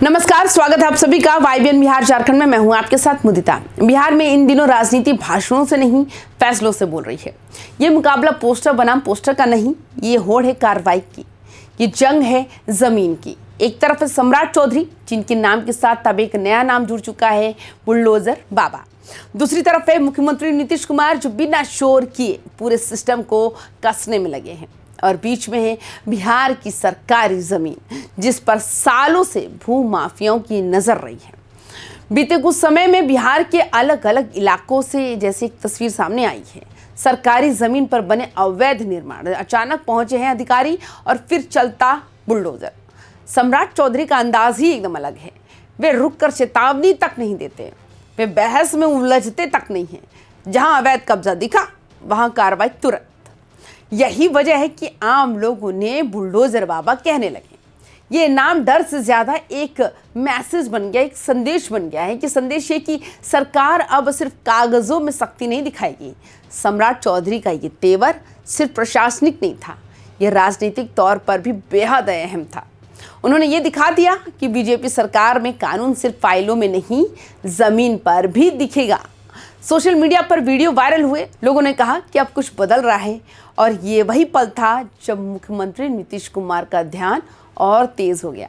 नमस्कार, स्वागत है आप सभी का YBN बिहार झारखंड में। मैं हूं आपके साथ मुदिता। बिहार में इन दिनों राजनीति भाषणों से नहीं फैसलों से बोल रही है। ये मुकाबला पोस्टर बनाम पोस्टर का नहीं, ये होड़ है कार्रवाई की, ये जंग है जमीन की। एक तरफ है सम्राट चौधरी, जिनके नाम के साथ अब एक नया नाम जुड़ चुका है, बुलडोजर बाबा। दूसरी तरफ है मुख्यमंत्री नीतीश कुमार, जो बिना शोर किए पूरे सिस्टम को कसने में लगे हैं। और बीच में है बिहार की सरकारी जमीन, जिस पर सालों से भू माफियाओं की नजर रही है। बीते कुछ समय में बिहार के अलग अलग इलाकों से जैसे एक तस्वीर सामने आई है। सरकारी जमीन पर बने अवैध निर्माण, अचानक पहुंचे हैं अधिकारी और फिर चलता बुलडोजर। सम्राट चौधरी का अंदाज ही एकदम अलग है। वे रुककर चेतावनी तक नहीं देते, वे बहस में उलझते तक नहीं है। जहां अवैध कब्जा दिखा वहां कार्रवाई तुरंत। यही वजह है कि आम लोग उन्हें बुलडोजर बाबा कहने लगे। ये नाम डर से ज्यादा एक मैसेज बन गया, एक संदेश बन गया है। कि संदेश ये कि सरकार अब सिर्फ कागजों में सख्ती नहीं दिखाएगी। सम्राट चौधरी का ये तेवर सिर्फ प्रशासनिक नहीं था, ये राजनीतिक तौर पर भी बेहद अहम था। उन्होंने ये दिखा दिया कि बीजेपी सरकार में कानून सिर्फ फाइलों में नहीं, जमीन पर भी दिखेगा। सोशल मीडिया पर वीडियो वायरल हुए, लोगों ने कहा कि अब कुछ बदल रहा है। और ये वही पल था जब मुख्यमंत्री नीतीश कुमार का ध्यान और तेज हो गया।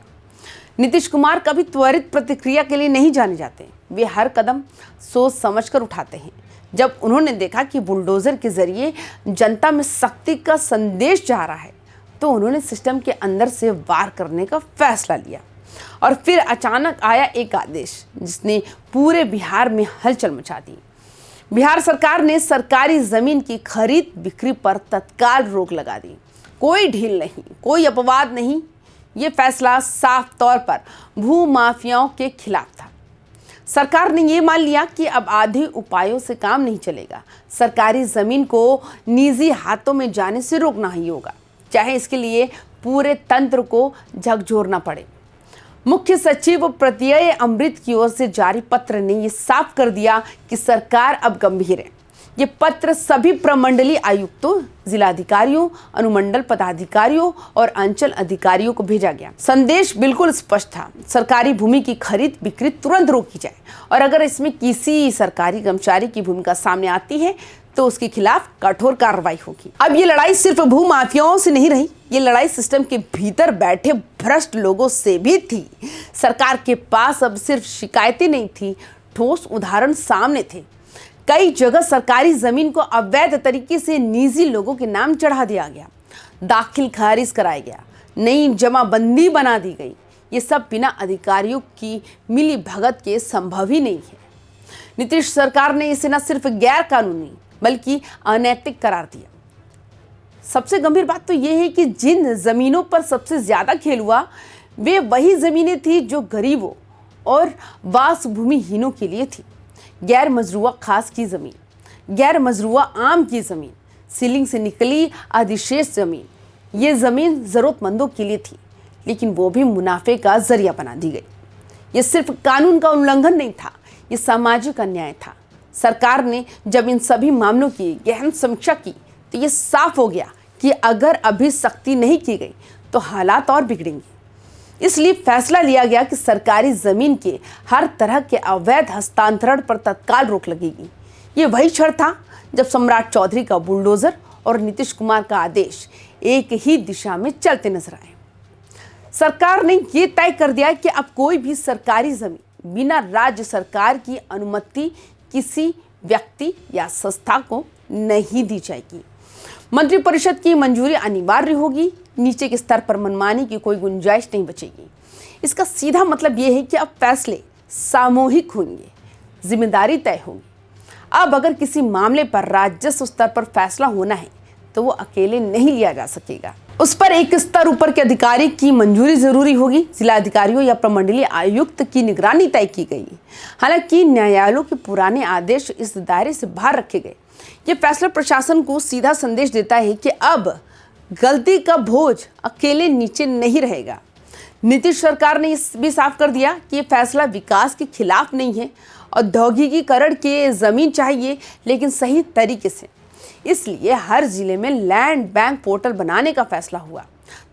नीतीश कुमार कभी त्वरित प्रतिक्रिया के लिए नहीं जाने जाते, वे हर कदम सोच समझकर उठाते हैं। जब उन्होंने देखा कि बुलडोजर के जरिए जनता में सख्ती का संदेश जा रहा है, तो उन्होंने सिस्टम के अंदर से वार करने का फैसला लिया। और फिर अचानक आया एक आदेश, जिसने पूरे बिहार में हलचल मचा दी। बिहार सरकार ने सरकारी जमीन की खरीद बिक्री पर तत्काल रोक लगा दी। कोई ढील नहीं, कोई अपवाद नहीं। ये फैसला साफ तौर पर भू माफियाओं के खिलाफ था। सरकार ने ये मान लिया कि अब आधे उपायों से काम नहीं चलेगा। सरकारी जमीन को निजी हाथों में जाने से रोकना ही होगा, चाहे इसके लिए पूरे तंत्र को झकझोरना पड़े। मुख्य सचिव प्रत्यय अमृत की ओर से जारी पत्र ने यह साफ कर दिया कि सरकार अब गंभीर है। ये पत्र सभी प्रमंडलीय आयुक्तों, जिलाधिकारियों, अनुमंडल पदाधिकारियों और अंचल अधिकारियों को भेजा गया। संदेश बिल्कुल स्पष्ट था, सरकारी भूमि की खरीद बिक्री तुरंत रोकी जाए और अगर इसमें किसी सरकारी कर्मचारी की भूमिका सामने आती है तो उसके खिलाफ कठोर कार्रवाई होगी। अब ये लड़ाई सिर्फ भू माफियाओं से नहीं रही, ये लड़ाई सिस्टम के भीतर बैठे भ्रष्ट लोगों से भी थी। सरकार के पास अब सिर्फ शिकायतें नहीं थी, ठोस उदाहरण सामने थे। कई जगह सरकारी जमीन को अवैध तरीके से निजी लोगों के नाम चढ़ा दिया गया, दाखिल खारिज कराया गया, नई जमाबंदी बना दी गई। ये सब बिना अधिकारियों की मिली भगत के संभव ही नहीं है। नीतीश सरकार ने इसे न सिर्फ गैर कानूनी बल्कि अनैतिक करार दिया। सबसे गंभीर बात तो यह है कि जिन जमीनों पर सबसे ज्यादा खेल हुआ, वे वही जमीनें थी जो गरीबों और वास भूमिहीनों के लिए थी। गैर मजरूआ खास की जमीन, गैर मजरूआ आम की जमीन, सीलिंग से निकली अधिशेष जमीन, ये जमीन जरूरतमंदों के लिए थी, लेकिन वो भी मुनाफे का जरिया बना दी गई। ये सिर्फ कानून का उल्लंघन नहीं था, ये सामाजिक अन्याय था। सरकार ने जब इन सभी मामलों की गहन समीक्षा की तो ये साफ हो गया कि अगर अभी सख्ती नहीं की गई तो हालात और बिगड़ेंगे। इसलिए फैसला लिया गया कि सरकारी जमीन के हर तरह के अवैध हस्तांतरण पर तत्काल रोक लगेगी। ये वही क्षण था जब सम्राट चौधरी का बुलडोजर और नीतीश कुमार का आदेश एक ही दिशा में चलते नजर आए। सरकार ने ये तय कर दिया कि अब कोई भी सरकारी जमीन बिना राज्य सरकार की अनुमति किसी व्यक्ति या संस्था को नहीं दी जाएगी। मंत्रिपरिषद की मंजूरी अनिवार्य होगी, नीचे के स्तर पर मनमानी की कोई गुंजाइश नहीं बचेगी। इसका सीधा मतलब यह है कि अब फैसले सामूहिक होंगे, जिम्मेदारी तय होगी। अब अगर किसी मामले पर राजस्व स्तर पर फैसला होना है तो वो अकेले नहीं लिया जा सकेगा, उस पर एक स्तर ऊपर के अधिकारी की मंजूरी जरूरी होगी। जिलाधिकारियों या प्रमंडलीय आयुक्त की निगरानी तय की गई। हालांकि न्यायालयों के पुराने आदेश इस दायरे से बाहर रखे गए। ये फैसला प्रशासन को सीधा संदेश देता है कि अब गलती का बोझ अकेले नीचे नहीं रहेगा। नीतीश सरकार ने इस भी साफ कर दिया कि ये फैसला विकास के खिलाफ नहीं है। औद्योगिकीकरण के जमीन चाहिए, लेकिन सही तरीके से। इसलिए हर जिले में लैंड बैंक पोर्टल बनाने का फैसला हुआ,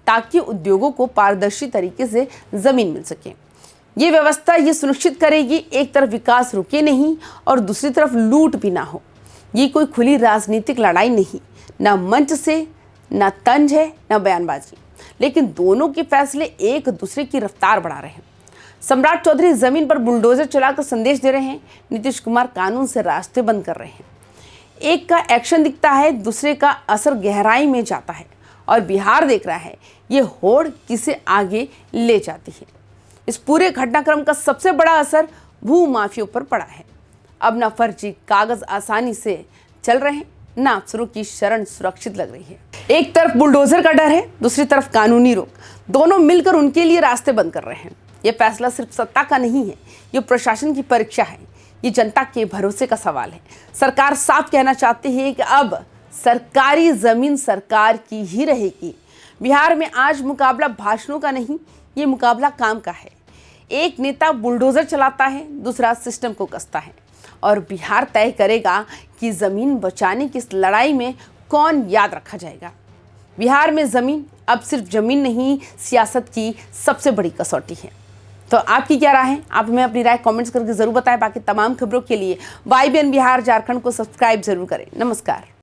ताकि उद्योगों को पारदर्शी तरीके से जमीन मिल सके। ये व्यवस्था ये सुनिश्चित करेगी एक तरफ विकास रुके नहीं और दूसरी तरफ लूट भी ना हो। ये कोई खुली राजनीतिक लड़ाई नहीं, ना मंच से, ना तंज है, ना बयानबाजी, लेकिन दोनों के फैसले एक दूसरे की रफ्तार बढ़ा रहे हैं। सम्राट चौधरी जमीन पर बुलडोजर चलाकर संदेश दे रहे हैं, नीतीश कुमार कानून से रास्ते बंद कर रहे हैं। एक का एक्शन दिखता है, दूसरे का असर गहराई में जाता है और बिहार देख रहा है ये होड़ किसे आगे ले जाती है। इस पूरे घटनाक्रम का सबसे बड़ा असर भू माफियों पर पड़ा है। अब ना फर्जी कागज आसानी से चल रहे हैं, ना अफसरों की शरण सुरक्षित लग रही है। एक तरफ बुलडोजर का डर है, दूसरी तरफ कानूनी रोक, दोनों मिलकर उनके लिए रास्ते बंद कर रहे हैं। ये फैसला सिर्फ सत्ता का नहीं है, ये प्रशासन की परीक्षा है, ये जनता के भरोसे का सवाल है। सरकार साफ कहना चाहती है कि अब सरकारी जमीन सरकार की ही रहेगी। बिहार में आज मुकाबला भाषणों का नहीं, ये मुकाबला काम का है। एक नेता बुलडोजर चलाता है, दूसरा सिस्टम को कसता है और बिहार तय करेगा कि जमीन बचाने की इस लड़ाई में कौन याद रखा जाएगा। बिहार में जमीन अब सिर्फ जमीन नहीं, सियासत की सबसे बड़ी कसौटी है। तो आपकी क्या राय है? आप हमें अपनी राय कमेंट्स करके जरूर बताएं। बाकी तमाम खबरों के लिए YBN बिहार झारखंड को सब्सक्राइब जरूर करें। नमस्कार।